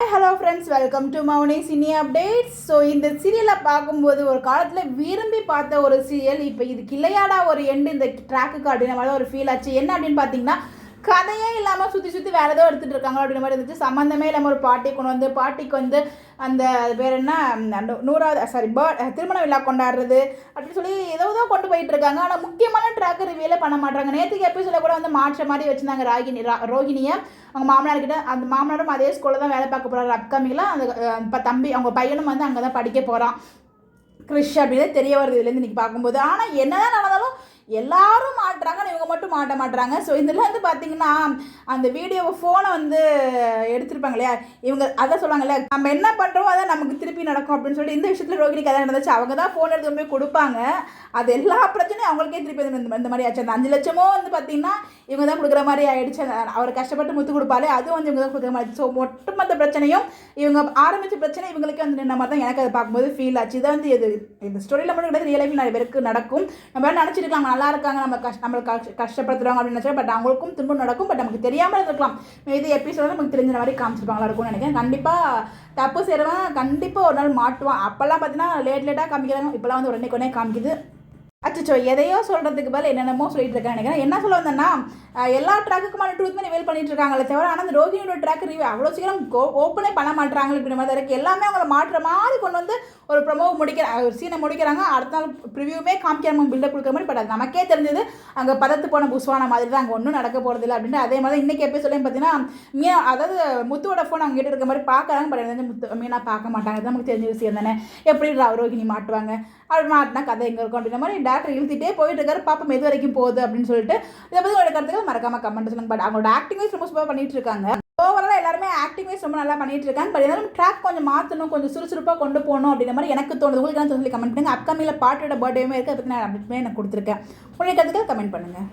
Hello friends, welcome to Mouni cine updates. So இந்த சீரியலை பார்க்கும்போது ஒரு காலத்தில் விரும்பி பார்த்த ஒரு சீரியல் இப்போ இதுக்கு இல்லையாடா ஒரு எண்டு இந்த ட்ராக்குக்கு அப்படின்ற மாதிரி ஒரு ஃபீல் ஆச்சு. என்ன அப்படின்னு பார்த்தீங்கன்னா, கதையே இல்லாமல் சுற்றி வேறு ஏதோ எடுத்துகிட்டு இருக்காங்க அப்படின்ற மாதிரி இருந்துச்சு. சம்மந்தமே இல்லாமல் ஒரு பாட்டி கொண்டு வந்து பாட்டிக்கு வந்து அந்த பேர் என்ன 100வது திருமண விழா கொண்டாடுறது அப்படின்னு சொல்லி ஏதோ கொண்டு போயிட்டு இருக்காங்க. ஆனால் முக்கியமான ட்ராக்கு ரிவியூலே பண்ண மாட்டாங்க. நேற்றுக்கு எபிசோட கூட வந்து மாற்ற மாதிரி வச்சுருந்தாங்க ரோஹிணியை. அவங்க மாமனார்கிட்ட, அந்த மாமனாரும் அதே ஸ்கூலில் தான் வேலை பார்க்க போகிறாரு. அப்கமிங்கில் அந்த தம்பி அவங்க பையனும் வந்து அங்கே தான் படிக்க போகிறான். கிறிஷ் அப்படின்னு தெரிய வருது இதுலேருந்து இன்றைக்கி பார்க்கும்போது. ஆனால் என்னதான் நடந்தாலும் எல்லாரும் மாட்டுறாங்க, இவங்க மட்டும் மாட்ட மாட்டுறாங்க. ஸோ இதில் வந்து பார்த்தீங்கன்னா, அந்த வீடியோவை ஃபோனை வந்து எடுத்திருப்பாங்க இல்லையா, இவங்க அதை சொல்லுவாங்கல்ல, நம்ம என்ன பண்ணுறோமோ அதான் நமக்கு திருப்பி நடக்கும் அப்படின்னு சொல்லிட்டு இந்த விஷயத்தில் ரோகிணிக்கு அதான் நடந்துச்சு. அவங்க தான் ஃபோன் எடுத்து போய் கொடுப்பாங்க. அது எல்லா பிரச்சனையும் அவங்களுக்கே திருப்பி இந்த மாதிரி ஆச்சு. அந்த 5 லட்சமோ வந்து பார்த்தீங்கன்னா இவங்க தான் கொடுக்குற மாதிரி ஆகிடுச்சு. அவர் கஷ்டப்பட்டு முத்து கொடுப்பாரு, அதுவும் வந்து இவங்க தான் கொடுக்குற மாதிரி. ஸோ ஒட்டுமொத்த பிரச்சனையும் இவங்க ஆரம்பித்த பிரச்சனை இவங்களுக்கே வந்து நின்ன மாதிரி தான் எனக்கு அதை பார்க்கும்போது ஃபீல் ஆச்சு. இதை வந்து இந்த ஸ்டோரியில் மட்டும் கிடையாது, ரியல் லைஃபில் நிறைய பேருக்கு நடக்கும். நம்ம நினச்சிருக்கலாம் நல்லா இருக்காங்க, நம்மளுக்கு கஷ்டப்படுத்துறாங்க அப்படின்னு நினச்சா, பட் அவங்களுக்கும் துன்பம் நடக்கும். பட் நமக்கு தெரியாமல் இருக்கலாம். இது எபிசோட நமக்கு தெரிஞ்ச மாதிரி காமிச்சிருப்பாங்களா இருக்கும்னு நினைக்கிறேன். கண்டிப்பாக தப்பு செய்கிறவன் கண்டிப்பாக ஒரு நாள் மாட்டுவான். அப்போல்லாம் பார்த்தீங்கன்னா லேட்டாக காமிக்கிறாங்க, இப்போலாம் வந்து உடனே காமிக்குது. அச்சோ, எதையோ சொல்கிறதுக்கு பதில் என்னென்னமோ சொல்லிட்டு இருக்கேன் நினைக்கிறேன். என்ன சொல்ல வந்தேன்னா, எல்லா ட்ராக்குக்குமான ட்ரூத்மே ரிவீல் பண்ணிட்டு இருக்காங்களே தவிர, ஆனால் அந்த ரோகிணியோட ட்ராக் ரிவ்யூ அவ்வளோ சீக்கிரம் ஓப்பனே பண்ண மாட்டாங்க அப்படின்ற மாதிரி தான் இருக்குது. எல்லாமே அவங்கள மாற்ற மாதிரி கொண்டு வந்து ஒரு ப்ரொமோவை ஒரு சீனை முடிக்கிறாங்க. அடுத்த நாள் ப்ரிவியூமே காமிக்காம பில்டப் கொடுக்குற மாதிரி. பட் அது நமக்கே தெரிஞ்சது அங்கே பதத்து போன புஸ்வான மாதிரி தான், அங்கே ஒன்றும் நடக்க போகிறதில்ல அப்படின்ட்டு. அதே மாதிரி இன்றைக்கி எபிசோட்லையும் பார்த்தீங்கன்னா, அதாவது முத்துவோட ஃபோன் அவங்க கிட்ட இருக்க மாதிரி பார்க்குறாங்க. பட் வந்து முத்து மீனாக பார்க்க மாட்டாங்க. அது நமக்கு தெரிஞ்ச விஷயம் தானே. எப்படி ரோகிணி மாட்டுவாங்க, அப்படி மாட்டினா கதை எங்கே இருக்கும் அப்படின்ற மாதிரி டேரக்டர் இழுத்துட்டே போயிட்டு இருக்காரு. பாப்பா எது வரைக்கும் போகுது அப்படின்னு சொல்லிட்டு. இதை பற்றி உங்களோட கருத்துக்கள் மறக்காம கமெண்ட் சொல்லுங்க. பட் அவங்களோட ஆக்டிங் வைஸ் ரொம்ப சூப்பராக பண்ணிட்டு இருக்காங்க. ஓவராலாக எல்லாருமே ஆக்டிங் வைஸ் ரொம்ப நல்லா பண்ணிட்டு இருக்காங்க. பட் இருந்தாலும் ட்ராக் கொஞ்சம் மாற்றணும், கொஞ்சம் சுறுசுறுப்பாக கொண்டு போகணும் அப்படின்ற மாதிரி எனக்கு தோணுது. உங்களுக்கு என்ன சொல்லி கமெண்ட் பண்ணுங்க. அப்கமிங்கில் பாட்டோட பர்த்டேவுமே இருக்குது, அதை பற்றி நான் அப்டேட்மே எனக்கு கொடுத்துருக்கேன். உங்களுடைய கருத்துக்கள் கமெண்ட் பண்ணுங்கள்.